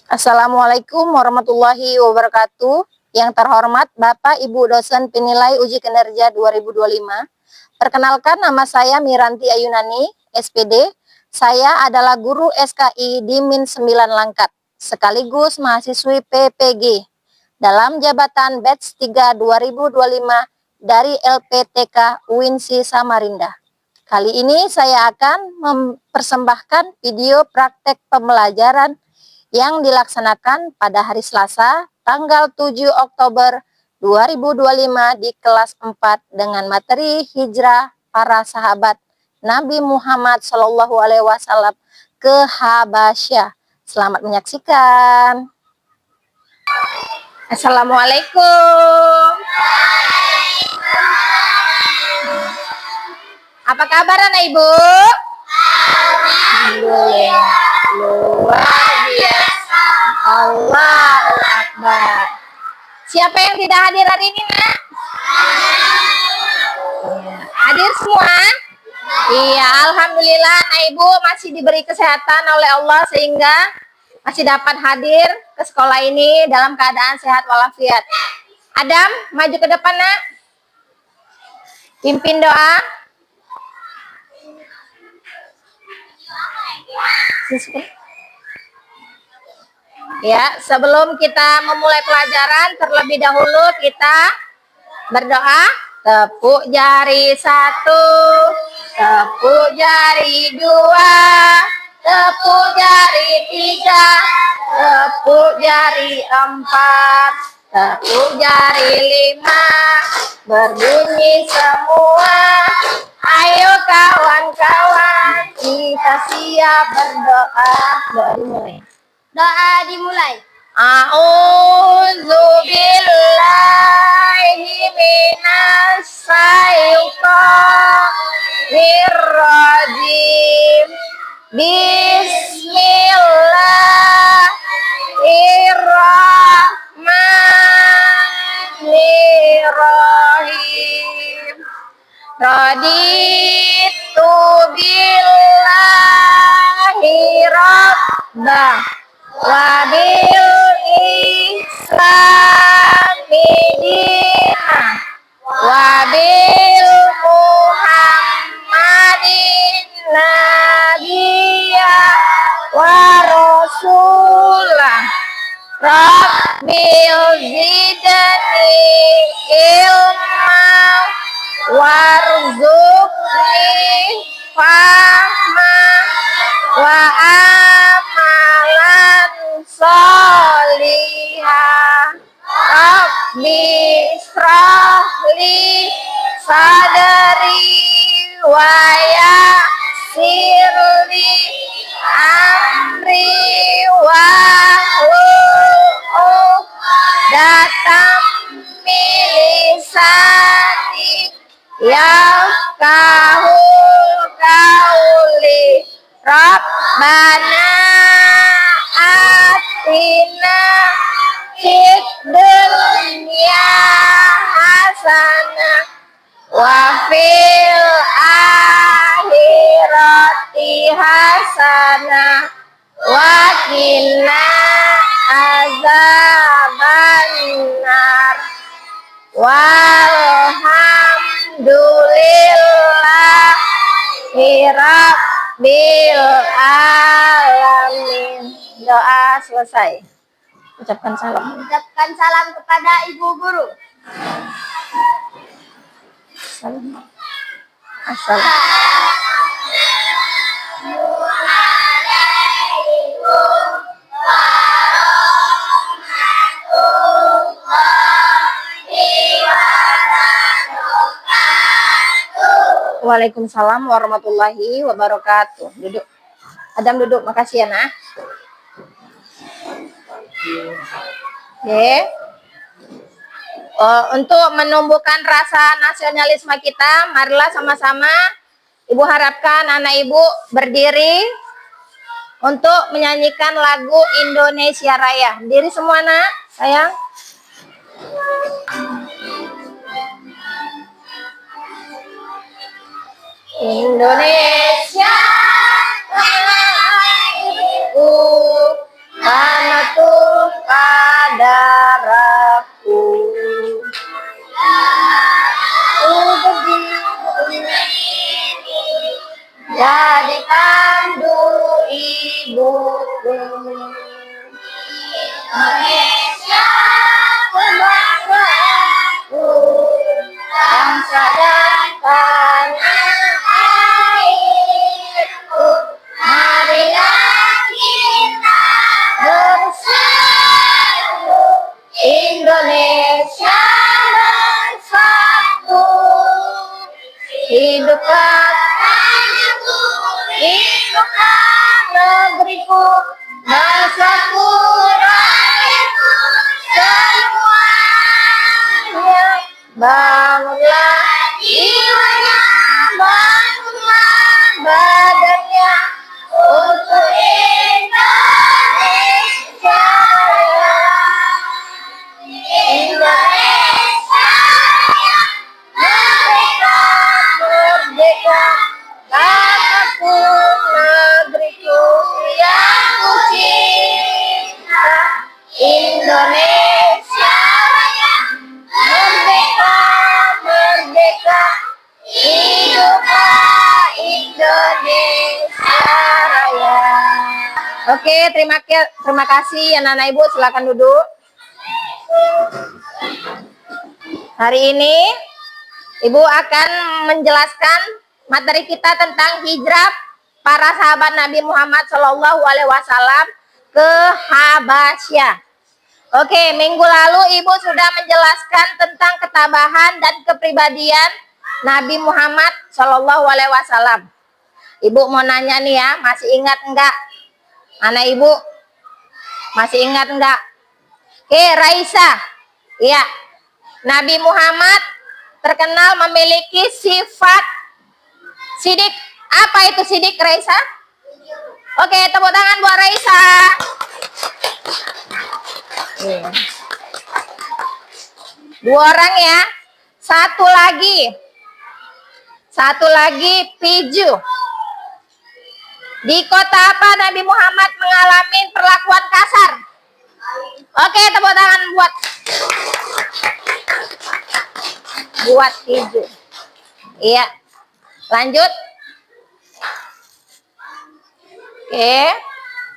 Assalamualaikum warahmatullahi wabarakatuh. Yang terhormat Bapak Ibu dosen penilai uji kinerja 2025. Perkenalkan, nama saya Miranti Ayunani, SPD. Saya adalah guru SKI di Min 9 Langkat, sekaligus mahasiswi PPG dalam jabatan batch 3 2025 dari LPTK UINSI Samarinda. Kali ini saya akan mempersembahkan video praktek pembelajaran yang dilaksanakan pada hari Selasa, tanggal 7 Oktober 2025 di kelas 4 dengan materi hijrah para sahabat Nabi Muhammad SAW ke Habasyah. Selamat menyaksikan. Assalamualaikum. Apa kabar anak ibu? Alhamdulillah. Luar biasa. Allahu Akbar. Siapa yang tidak hadir hari ini, nak? Hadir semua? Iya, alhamdulillah anak ibu masih diberi kesehatan oleh Allah sehingga masih dapat hadir ke sekolah ini dalam keadaan sehat walafiat. Adam, maju ke depan, nak. Pimpin doa. Ya, sebelum kita memulai pelajaran, terlebih dahulu kita berdoa. Tepuk jari 1, tepuk jari 2, tepuk jari 3, tepuk jari 4, tepuk jari 5, berbunyi semua. Ayo kawan-kawan, kita siap berdoa. Doa dimulai. Doa dimulai. A'udzubillahi minasyaitonir rajim. Bismillahirrahmanirrahim. Raditu billahi rabbah wabil islami dinah wabil muhammadin nabiyya wa rasulah. Rabbil zidni ilma warzuqni fahma wa amalan solihah. Rabbi shrahli sadri wa yassirli amri wa datam milisani yafqahul qauli. Rabbana atina fid dunya hasanah wa fil akhirati hasanah wa qina azabannar. Walhamdulillahi rabbil alamin. Doa selesai. Ucapkan salam. Ucapkan salam kepada ibu guru. Salam. Assalamualaikum Waalaikumsalam warahmatullahi wabarakatuh. Duduk. Adam duduk. Makasih ya, nak. Oke. Untuk menumbuhkan rasa nasionalisme kita, marilah sama-sama ibu harapkan anak ibu berdiri untuk menyanyikan lagu Indonesia Raya. Diri semua, nak. Sayang. Indonesia tanah airku, tanah Indonesia kebanggaanku, bangsa dan tanah airku. Marilah kita bersatu, Indonesia bersatu. Hiduplah tanahku, hiduplah negeriku, bangsaku, rakyatku semuanya. Bangunlah jiwanya, bangunlah badannya untuk Indonesia Raya. Indonesia Raya, merdeka, merdeka, tanahku, negeriku yang ku cinta. Indonesia Raya, merdeka, merdeka, hiduplah Indonesia Raya. Oke, terima kasih anak-anak ibu, silakan duduk. Hari ini ibu akan menjelaskan materi kita tentang hijrah para sahabat Nabi Muhammad SAW ke Habasyah. Oke, minggu lalu ibu sudah menjelaskan tentang ketabahan dan kepribadian Nabi Muhammad SAW. Ibu mau nanya nih ya, masih ingat enggak? Anak ibu masih ingat enggak? Oke, Raisa. Iya. Nabi Muhammad terkenal memiliki sifat sidik. Apa itu sidik, Raisa? Oke, tepuk tangan buat Raisa. Dua orang ya. Satu lagi Piju. Di kota apa Nabi Muhammad mengalami perlakuan kasar? Oke, tepuk tangan buat Piju. Iya. Lanjut. Oke.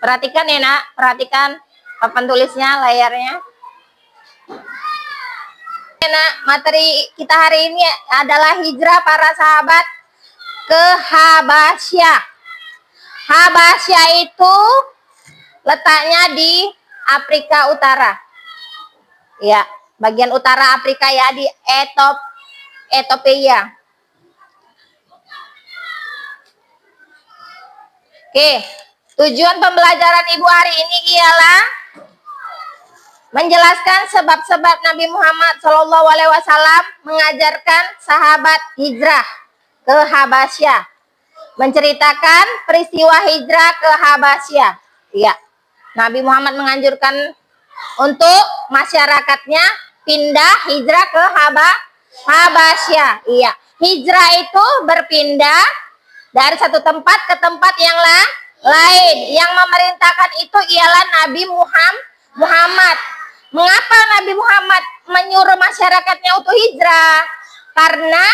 Perhatikan ya, Nak. Perhatikan papan tulisnya, layarnya. Nah, materi kita hari ini adalah hijrah para sahabat ke Habasyah. Habasyah itu letaknya di Afrika Utara. Ya, bagian utara Afrika ya, di Ethiopia. Oke, tujuan pembelajaran ibu hari ini ialah menjelaskan sebab-sebab Nabi Muhammad SAW mengajarkan sahabat hijrah ke Habasyah, menceritakan peristiwa hijrah ke Habasyah. Iya, Nabi Muhammad menganjurkan untuk masyarakatnya pindah hijrah ke Habasyah. Iya, hijrah itu berpindah dari satu tempat ke tempat yang lain. Yang memerintahkan itu ialah Nabi Muhammad. Mengapa Nabi Muhammad menyuruh masyarakatnya untuk hijrah? Karena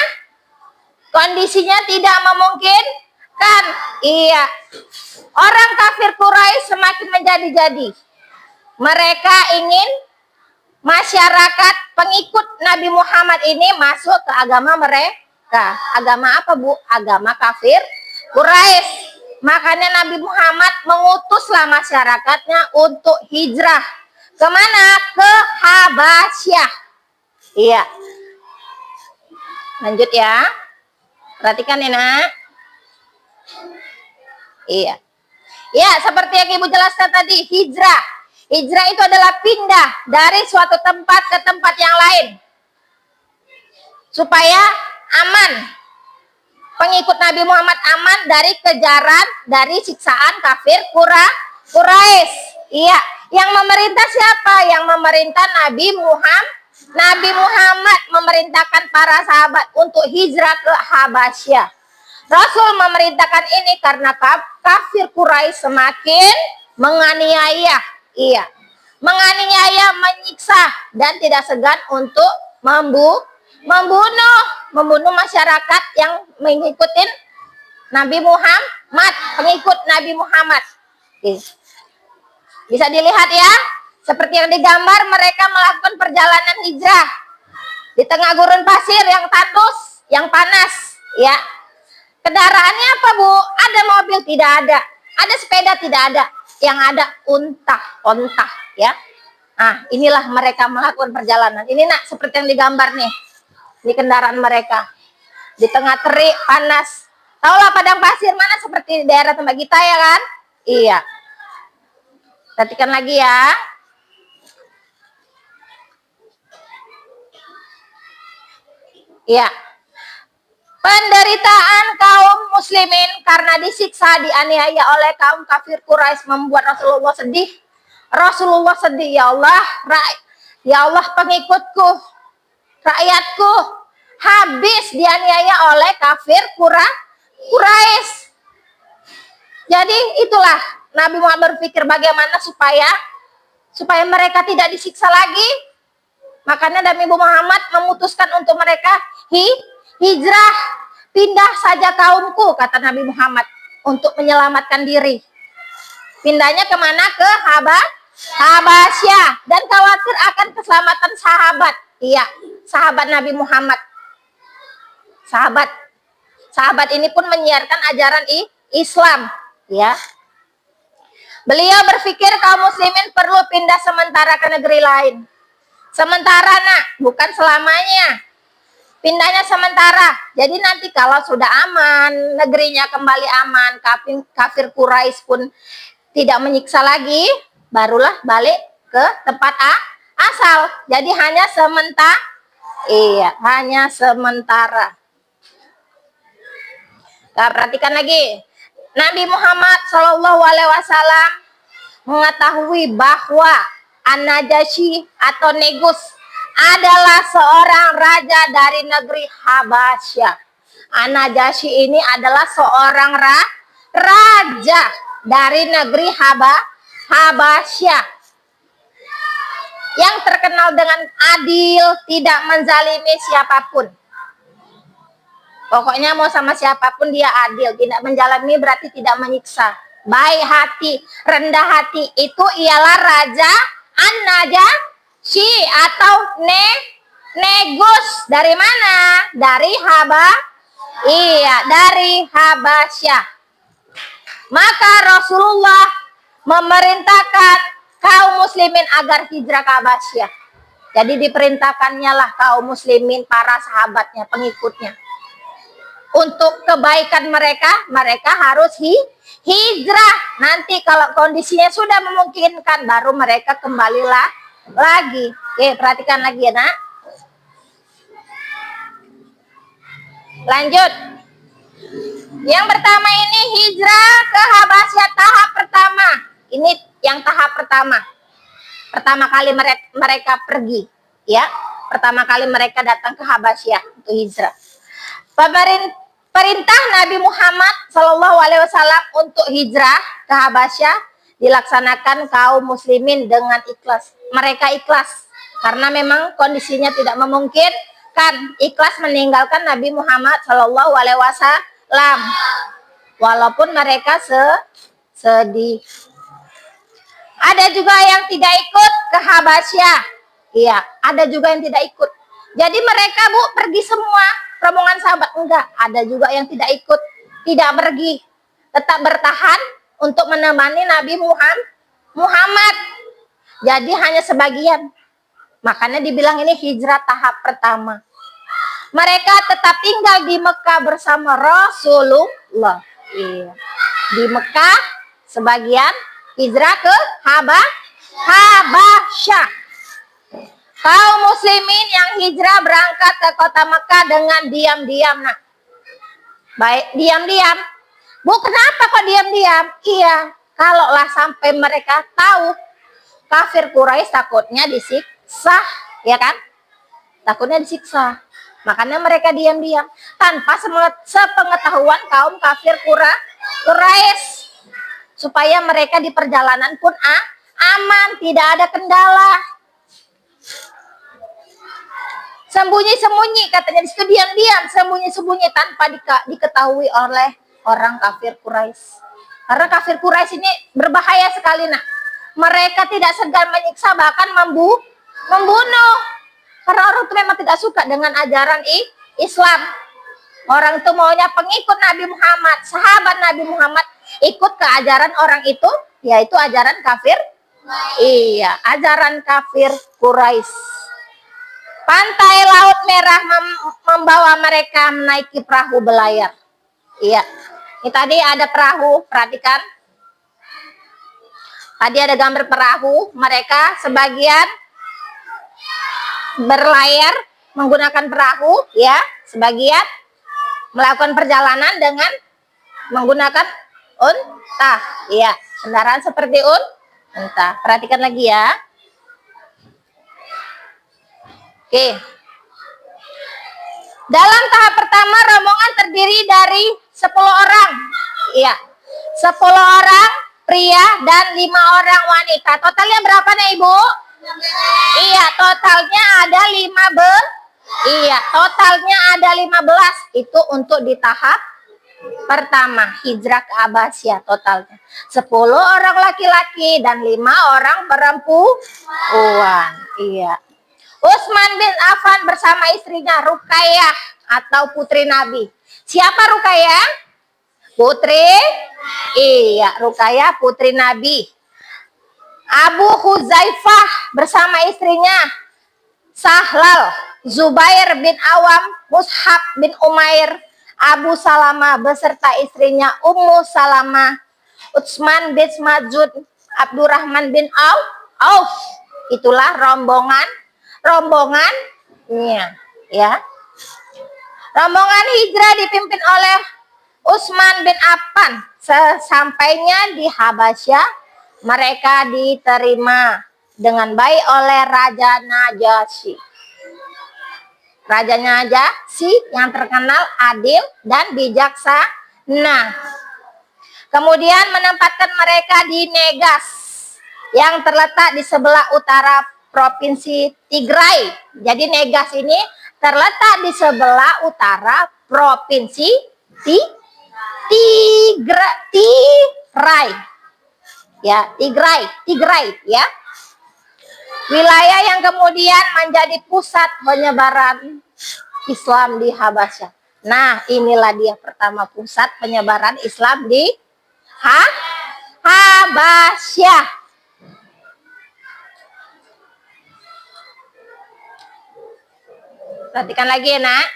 kondisinya tidak memungkinkan. Iya. Orang kafir Quraisy semakin menjadi-jadi. Mereka ingin masyarakat pengikut Nabi Muhammad ini masuk ke agama mereka. Agama apa, Bu? Agama kafir Quraisy. Makanya Nabi Muhammad mengutuslah masyarakatnya untuk hijrah. Kemana? Ke Habasyah. Iya. Lanjut ya. Perhatikan ya, Nak. Iya. Ya, seperti yang Ibu jelaskan tadi, hijrah. Hijrah itu adalah pindah dari suatu tempat ke tempat yang lain. Supaya aman. Pengikut Nabi Muhammad aman dari kejaran, dari siksaan kafir Quraisy. Iya. Yang memerintah siapa? Yang memerintah Nabi Muhammad. Nabi Muhammad memerintahkan para sahabat untuk hijrah ke Habasyah. Rasul memerintahkan ini karena kafir Quraisy semakin menganiaya. Iya. Menganiaya, menyiksa dan tidak segan untuk membunuh masyarakat yang mengikuti Nabi Muhammad, pengikut Nabi Muhammad. Bisa dilihat ya, seperti yang digambar mereka melakukan perjalanan hijrah di tengah gurun pasir yang tandus, yang panas, ya. Kendaraannya apa, Bu? Ada mobil? Tidak ada. Ada sepeda? Tidak ada. Yang ada onta, ya. Nah, inilah mereka melakukan perjalanan. Ini nak seperti yang digambar nih. Di kendaraan mereka. Di tengah terik, panas. Tahulah padang pasir mana seperti daerah tempat kita ya kan? Iya. Perhatikan lagi ya. Iya. Penderitaan kaum muslimin karena disiksa, dianiaya oleh kaum kafir Quraisy membuat Rasulullah sedih. Rasulullah sedih, ya Allah, ya Allah, pengikutku, rakyatku habis dianiaya oleh kafir Quraisy. Jadi itulah Nabi Muhammad berpikir bagaimana supaya mereka tidak disiksa lagi. Makanya Nabi Muhammad memutuskan untuk mereka hijrah, pindah saja kaumku, kata Nabi Muhammad, untuk menyelamatkan diri. Pindahnya kemana? Ke Habasyah, dan khawatir akan keselamatan sahabat. Iya, sahabat Nabi Muhammad. Sahabat ini pun menyiarkan ajaran Islam, ya. Beliau berpikir kaum muslimin perlu pindah sementara ke negeri lain. Sementara, nak, bukan selamanya. Pindahnya sementara. Jadi nanti kalau sudah aman, negerinya kembali aman, kafir Quraisy pun tidak menyiksa lagi, barulah balik ke tempat asal. Jadi hanya sementara. Iya, hanya sementara. Nah, perhatikan lagi. Nabi Muhammad SAW mengetahui bahwa An-Najasyi atau Negus adalah seorang raja dari negeri Habasyah. An-Najasyi ini adalah seorang raja dari negeri Habasyah yang terkenal dengan adil, tidak menzalimi siapapun. Pokoknya mau sama siapapun dia adil, tidak menjalani berarti tidak menyiksa. Baik hati, rendah hati, itu ialah Raja An-Najasyi atau Negus. Dari mana? Dari dari Habasyah. Maka Rasulullah memerintahkan kaum muslimin agar hijrah ke Habasyah. Jadi diperintahkannya lah kaum muslimin, para sahabatnya, pengikutnya. Untuk kebaikan mereka harus hijrah. Nanti kalau kondisinya sudah memungkinkan, baru mereka kembalilah lagi. Oke, perhatikan lagi ya, nak. Lanjut. Yang pertama ini hijrah ke Habasyah tahap pertama. Ini yang tahap pertama. Pertama kali mereka pergi, ya. Pertama kali mereka datang ke Habasyah untuk hijrah. Perintah Nabi Muhammad SAW untuk hijrah ke Habasyah dilaksanakan kaum muslimin dengan ikhlas. Mereka ikhlas karena memang kondisinya tidak memungkinkan, ikhlas meninggalkan Nabi Muhammad SAW. Walaupun mereka sedih. Ada juga yang tidak ikut ke Habasyah. Iya, ada juga yang tidak ikut. Jadi mereka, Bu, pergi semua. Rombongan sahabat enggak, ada juga yang tidak ikut, tidak pergi, tetap bertahan untuk menemani Nabi Muhammad. Jadi hanya sebagian. Makanya dibilang ini hijrah tahap pertama. Mereka tetap tinggal di Mekah bersama Rasulullah. Iya. Di Mekah sebagian hijrah ke Habasyah. Kaum muslimin yang hijrah berangkat ke kota Mekah dengan diam-diam, nak. Baik, diam-diam. Bu, kenapa kok diam-diam? Iya, kalaulah sampai mereka tahu, kafir Quraisy takutnya disiksa, ya kan? Takutnya disiksa. Makanya mereka diam-diam. Tanpa sepengetahuan kaum kafir Quraisy. Supaya mereka di perjalanan pun aman, tidak ada kendala. Sembunyi-sembunyi, katanya di situ, diam-diam, sembunyi-sembunyi tanpa diketahui oleh orang kafir Quraisy. Karena kafir Quraisy ini berbahaya sekali, nak. mereka tidak segan menyiksa, bahkan membunuh. Karena orang itu memang tidak suka dengan ajaran Islam. Orang itu maunya pengikut Nabi Muhammad, sahabat Nabi Muhammad, ikut ke ajaran orang itu, yaitu ajaran kafir. Iya, ajaran kafir Quraisy. Pantai Laut Merah membawa mereka menaiki perahu belayar. Iya, ini tadi ada perahu, perhatikan. Tadi ada gambar perahu, mereka sebagian berlayar menggunakan perahu, ya, sebagian melakukan perjalanan dengan menggunakan unta, ya, kendaraan seperti unta. Perhatikan lagi ya. Oke. Dalam tahap pertama rombongan terdiri dari 10 orang, ya, 10 orang pria dan 5 orang wanita. Totalnya berapa nih Ibu? Iya, totalnya ada 15. Iya, totalnya ada 15. Itu untuk di tahap pertama hijrah ke Abbasiyah totalnya. 10 orang laki-laki dan 5 orang perempuan. Iya. Utsman bin Affan bersama istrinya Ruqayyah atau putri Nabi. Siapa Ruqayyah? Putri? Iya, Ruqayyah putri Nabi. Abu Huzaifah bersama istrinya Sahlal, Zubair bin Awam, Mushab bin Umair, Abu Salamah beserta istrinya Ummu Salamah, Utsman bin Maz'ud, Abdurrahman bin Auf. Itulah rombongannya, ya. Rombongan hijrah dipimpin oleh Utsman bin Affan. Sesampainya di Habasyah, mereka diterima dengan baik oleh Raja Najasyi. Raja Najasyi yang terkenal adil dan bijaksana. Kemudian menempatkan mereka di Negas yang terletak di sebelah utara Provinsi Tigray. Jadi Negas ini terletak di sebelah utara Provinsi Tigray. Ya, Tigray ya. Wilayah yang kemudian menjadi pusat penyebaran Islam di Habasyah. Nah, inilah dia pertama pusat penyebaran Islam di Habasyah. Perhatikan lagi ya, Nak.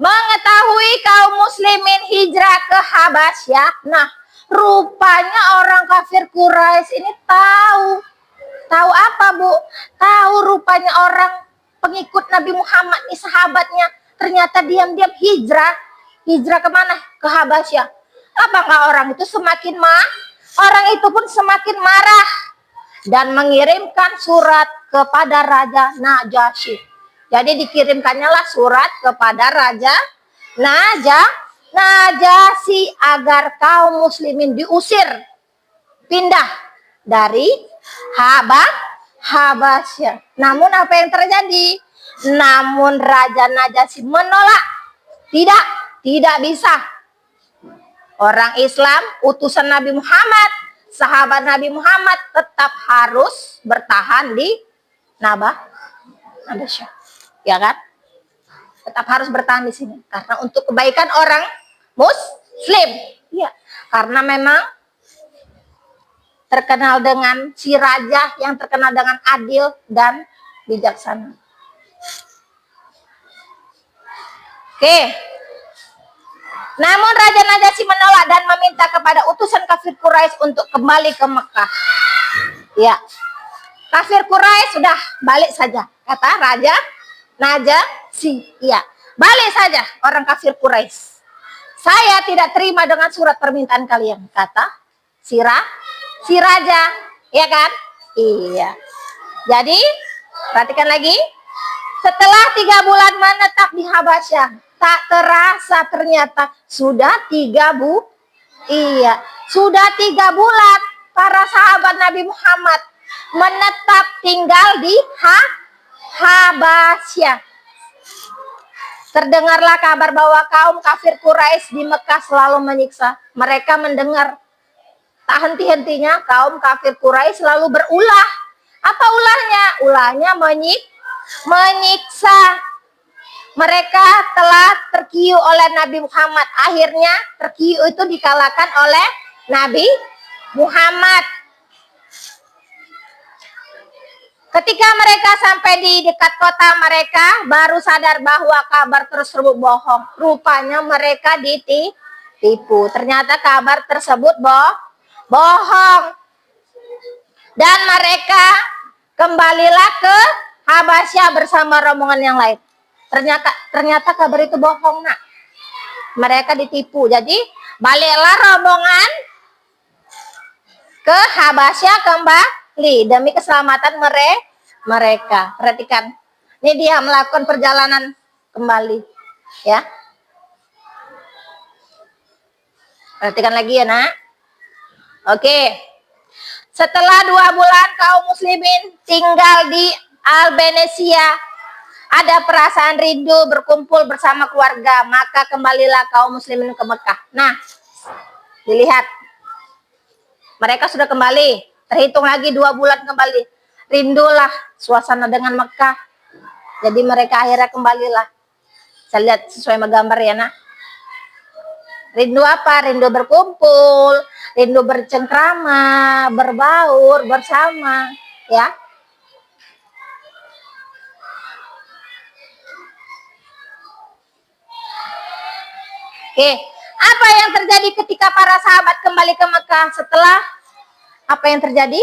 Mengetahui kaum muslimin hijrah ke Habasyah. Nah, rupanya orang kafir Quraisy ini tahu. Tahu apa, Bu? Tahu rupanya orang pengikut Nabi Muhammad nih, sahabatnya, ternyata diam-diam hijrah. Hijrah kemana? Ke Habasyah. Apakah orang itu semakin orang itu pun semakin marah dan mengirimkan surat kepada Raja Najasyi. Jadi dikirimkannya lah surat kepada Raja Najasyi agar kaum muslimin diusir, pindah dari Habasyah. Namun apa yang terjadi? Namun Raja Najasyi menolak. Tidak bisa. Orang Islam, utusan Nabi Muhammad, sahabat Nabi Muhammad tetap harus bertahan di Habasyah. Ya kan? Tetap harus bertahan di sini karena untuk kebaikan orang muslim. Ya, karena memang terkenal dengan si raja yang terkenal dengan adil dan bijaksana. Oke. Namun Raja Najasyi menolak dan meminta kepada utusan kafir Quraisy untuk kembali ke Mekah. Ya. Kafir Quraisy sudah balik saja, kata Raja Najasyi. Ya, balik saja orang kafir Quraisy. Saya tidak terima dengan surat permintaan kalian, kata si raja, ya kan? Iya. Jadi, perhatikan lagi. Setelah 3 bulan menetap di Habasyah, tak terasa ternyata sudah 3 bulan para sahabat Nabi Muhammad menetap tinggal di Habasyah. Terdengarlah kabar bahwa kaum kafir Quraisy di Mekah selalu menyiksa. Mereka mendengar tak henti-hentinya kaum kafir Quraisy selalu berulah. Apa ulahnya? Ulahnya menyiksa. Mereka telah terkiu oleh Nabi Muhammad. Akhirnya terkiu itu dikalahkan oleh Nabi Muhammad. Ketika mereka sampai di dekat kota mereka, baru sadar bahwa kabar tersebut bohong. Rupanya mereka ditipu. Ternyata kabar tersebut bohong. Dan mereka kembalilah ke Habasyah bersama rombongan yang lain. Ternyata kabar itu bohong, nak. Mereka ditipu. Jadi baliklah rombongan ke Habasyah kembali demi keselamatan mereka. Perhatikan. Ini dia melakukan perjalanan kembali, ya. Perhatikan lagi ya, nak. Oke. Setelah 2 bulan kaum muslimin tinggal di Albanesia, ada perasaan rindu berkumpul bersama keluarga, maka kembalilah kaum muslimin ke Mekah. Nah, dilihat. Mereka sudah kembali, terhitung lagi 2 bulan kembali. Rindulah suasana dengan Mekah. Jadi mereka akhirnya kembalilah. Saya lihat sesuai gambar ya, nak. Rindu apa? Rindu berkumpul, rindu bercengkrama, berbaur bersama, ya. Oke, apa yang terjadi ketika para sahabat kembali ke Mekah? Setelah apa yang terjadi?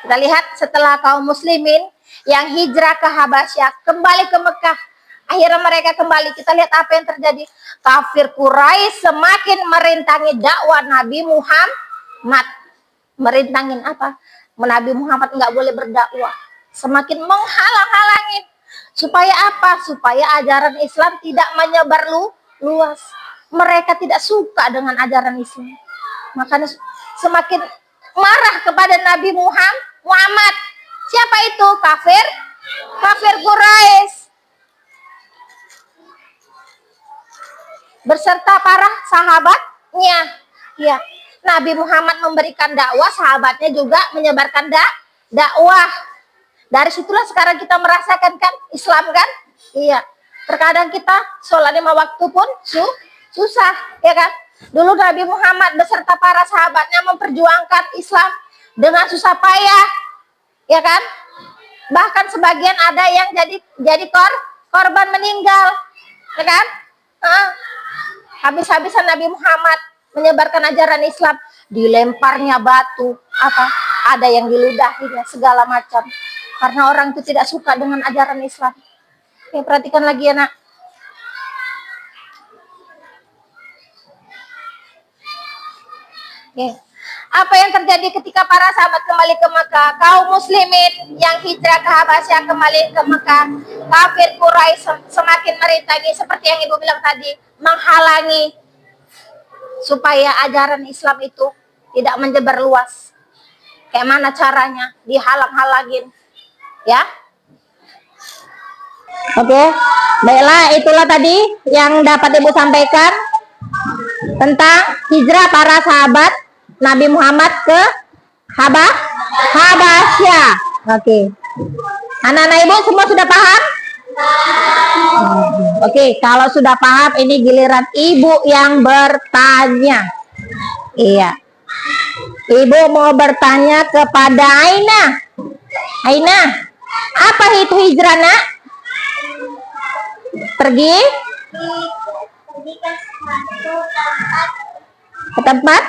Kita lihat setelah kaum muslimin yang hijrah ke Habasyah kembali ke Mekah. Akhirnya mereka kembali. Kita lihat apa yang terjadi. Kafir Quraisy semakin merintangi dakwah Nabi Muhammad. Merintangin apa? Nabi Muhammad nggak boleh berdakwah. Semakin menghalang-halangin. Supaya apa? Supaya ajaran Islam tidak menyebar luas. Mereka tidak suka dengan ajaran Islam. Makanya semakin marah kepada Nabi Muhammad. Siapa itu? Kafir Quraisy. Beserta para sahabatnya. Ya, Nabi Muhammad memberikan dakwah, sahabatnya juga menyebarkan dakwah. Dari situlah sekarang kita merasakan kan Islam kan? Iya. Terkadang kita sholat 5 waktu pun susah, ya kan? Dulu Nabi Muhammad beserta para sahabatnya memperjuangkan Islam dengan susah payah, ya kan? Bahkan sebagian ada yang jadi korban meninggal, ya kan? Habis-habisan Nabi Muhammad menyebarkan ajaran Islam, dilemparnya batu, ada yang diludahinya, segala macam. Karena orang itu tidak suka dengan ajaran Islam. Oke, perhatikan lagi ya, nak. Oke. Apa yang terjadi ketika para sahabat kembali ke Mekah? Kaum muslimin yang hijrah ke Habasyah kembali ke Mekah. Kafir Quraisy semakin merintangi, seperti yang ibu bilang tadi, menghalangi supaya ajaran Islam itu tidak menyebar luas. Kayak mana caranya? Dihalang-halangin, ya. Oke, baiklah, itulah tadi yang dapat ibu sampaikan tentang hijrah para sahabat Nabi Muhammad ke Habasyah. Oke. Anak-anak ibu semua sudah paham? Oke, kalau sudah paham, ini giliran ibu yang bertanya. Iya. Ibu mau bertanya kepada Aina. Aina, apa itu hijrah, nak? Pergi ke tempat.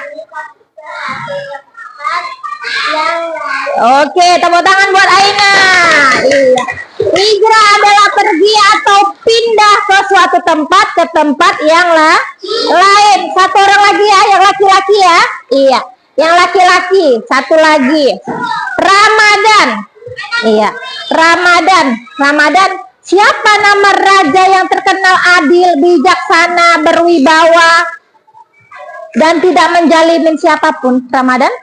Oke, tepuk tangan buat Aina. Iya. Hijrah adalah pergi atau pindah ke suatu tempat ke tempat yang lain. Satu orang lagi ya, yang laki-laki ya. Iya, yang laki-laki. Satu lagi. Ramadan. Iya, Ramadan. Siapa nama raja yang terkenal adil, bijaksana, berwibawa, dan tidak menjalimin siapapun? Ramadan?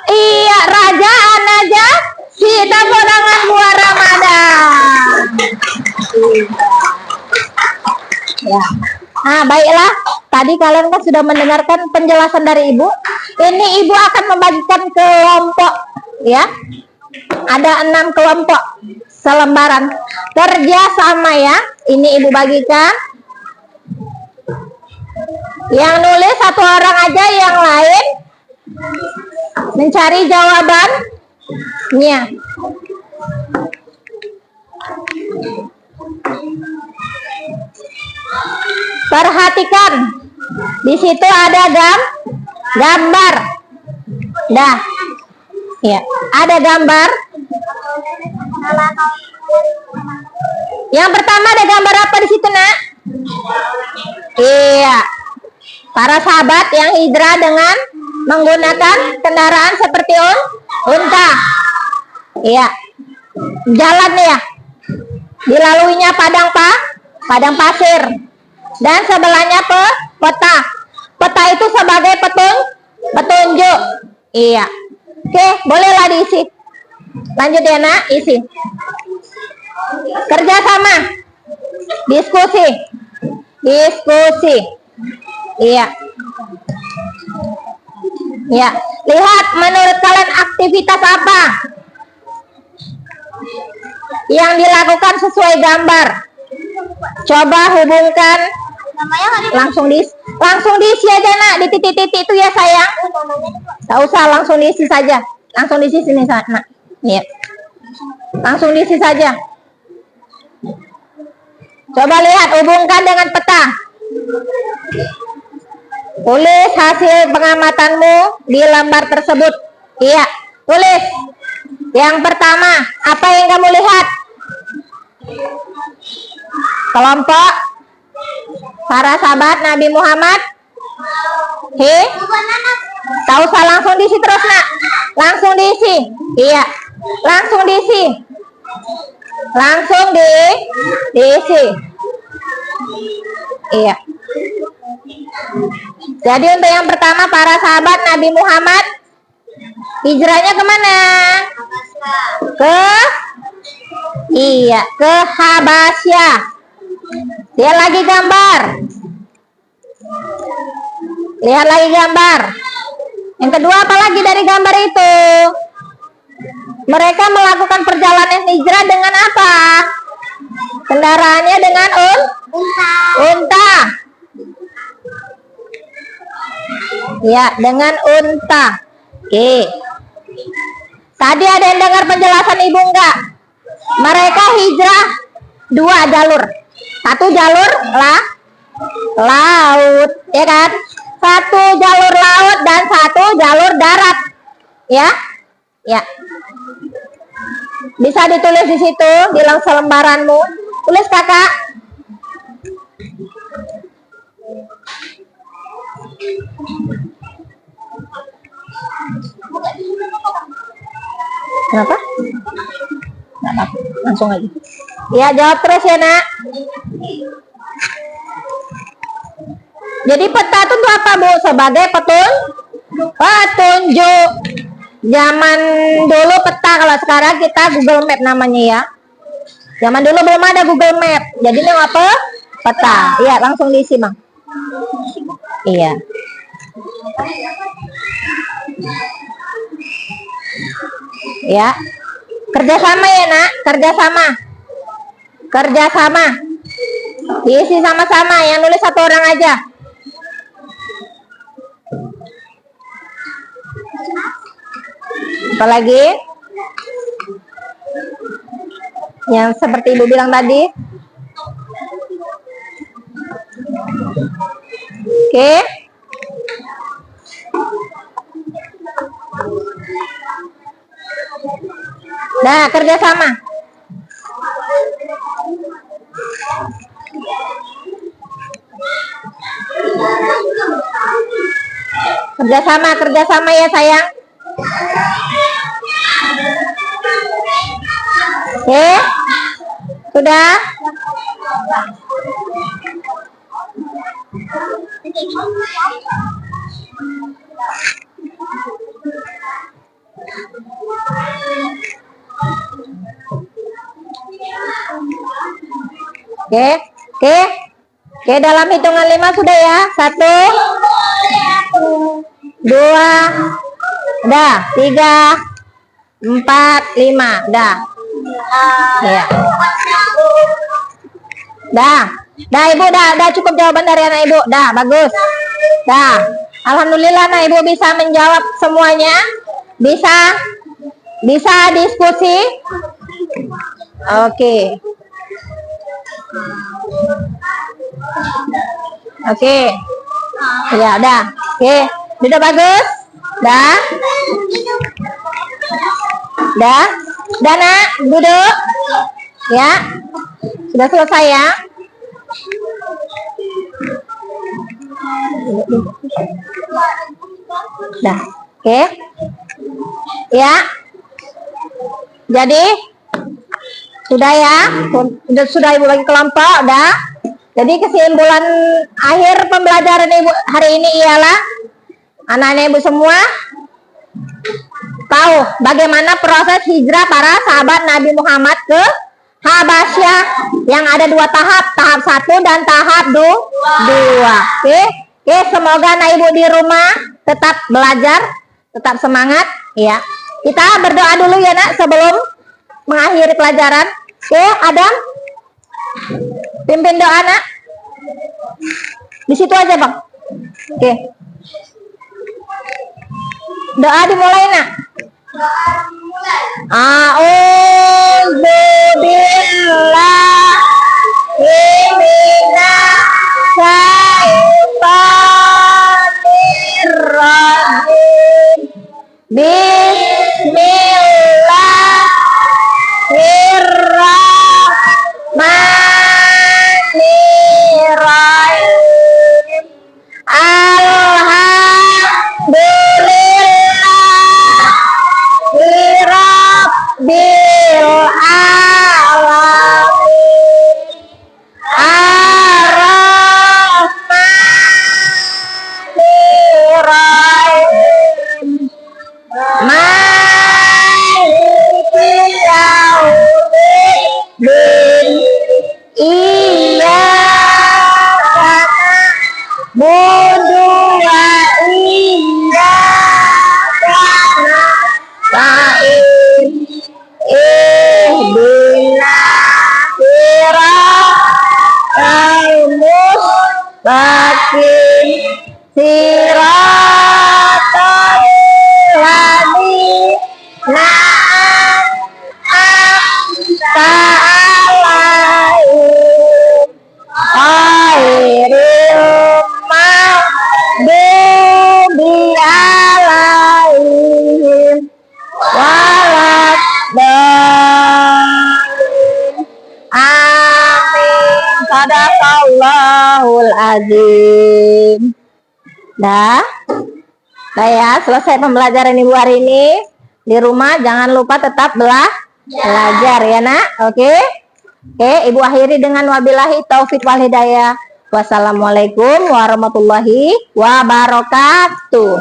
Iya, Raja Anaja. Tepuk tangan buat Ramadan. Ya. Nah, baiklah. Tadi tadi kalian kan sudah mendengarkan penjelasan dari Ibu. Ini Ibu akan membagikan kelompok ya. Ada 6 kelompok selembaran. Kerja sama ya. Ini Ibu bagikan. Yang nulis 1 orang aja, yang lain mencari jawabannya. Perhatikan, di situ ada gambar. Dah, ya, ada gambar. Yang pertama ada gambar apa di situ, Nak? Iya, para sahabat yang hijrah dengan menggunakan kendaraan seperti unta. Iya, jalan ya. Dilaluinya padang pasir. Dan sebelahnya peta. Peta itu sebagai petunjuk. Iya. Oke, bolehlah diisi. Lanjut ya, Nak, isi. Kerjasama. Diskusi. Iya. Ya, lihat menurut kalian aktivitas apa yang dilakukan sesuai gambar. Coba hubungkan. Langsung diisi aja, Nak, di titik-titik itu ya sayang. Tak usah, langsung diisi saja. Langsung diisi sini, Nak. Iya. Langsung diisi saja. Coba lihat, hubungkan dengan peta. Tulis hasil pengamatanmu di lembar tersebut. Iya, tulis. Yang pertama, apa yang kamu lihat? Kelompok para sahabat Nabi Muhammad. Tak usah, langsung diisi terus, Nak. Langsung diisi. Iya, langsung diisi. Langsung diisi. Iya. Jadi untuk yang pertama, para sahabat Nabi Muhammad hijrahnya kemana? Ke Habasyah. Lihat lagi gambar. Lihat lagi gambar. Yang kedua, apa lagi dari gambar itu? Mereka melakukan perjalanan hijrah dengan apa? Kendaraannya dengan unta. Ya, dengan unta. Oke. Tadi ada yang dengar penjelasan Ibu enggak? Mereka hijrah 2 jalur. 1 jalur laut, ya kan? 1 jalur laut dan 1 jalur darat. Ya. Ya. Bisa ditulis di situ di selembaranmu. Tulis, Kakak. Kenapa? Nggak apa-apa, langsung aja. Ya, jawab terus ya, Nak. Jadi peta itu untuk apa, Bu? Sebagai petunjuk. Zaman dulu peta, kalau sekarang kita Google Map namanya ya. Zaman dulu belum ada Google Map. Jadi ini apa? Peta. Iya, langsung diisi, Bang. Iya. Ya. Kerjasama ya, Nak. Kerjasama. Diisi sama-sama. Yang nulis 1 orang aja. Apalagi? Yang seperti Ibu bilang tadi. Oke. Nah, kerjasama. Kerjasama ya sayang. Oke, sudah. Oke, Oke, dalam hitungan 5 sudah ya. 1, 2, dah. 3, 4, 5, dah. Ya. Dah. Dah Ibu, dah cukup jawaban dari anak Ibu. Dah, bagus. Dah. Alhamdulillah nah Ibu bisa menjawab semuanya. Bisa diskusi. Oke. Oke. Ya, udah. Oke. Sudah bagus? Dah. Dah. Dah, Nak. Duduk. Ya. Sudah selesai ya. Dah. Oke. Ya. Jadi sudah ya. Sudah Ibu bagi kelompok, dah. Jadi kesimpulan akhir pembelajaran Ibu hari ini ialah anak-anak Ibu semua tahu bagaimana proses hijrah para sahabat Nabi Muhammad ke Habasyah yang ada 2 tahap, tahap 1 dan tahap 2. Oke, semoga anak Ibu di rumah tetap belajar, tetap semangat ya. Kita berdoa dulu ya Nak sebelum mengakhiri pelajaran. Oke, Adam pimpin doa Nak. Di situ aja Bang. Oke. Doa dimulai Nak. A'udzu billahi minasyaitonir rajim. Bismillahirrahmanirrahim. Rabbil alamin ar-rahmanir-rahim maliki yaumiddin iyyaka na'budu wa iyyaka nasta'in ihdinas siratal mustaqim siratal ladzina an'amta 'alaihim ghairil maghdubi 'alaihim waladhdallin. Amin. Shadaqallahul azim. Dah ya, selesai pembelajaran Ibu hari ini. Di rumah jangan lupa tetap belajar ya Nak. Oke, Ibu akhiri dengan wabillahi taufik wal hidayah. Wassalamualaikum warahmatullahi wabarakatuh.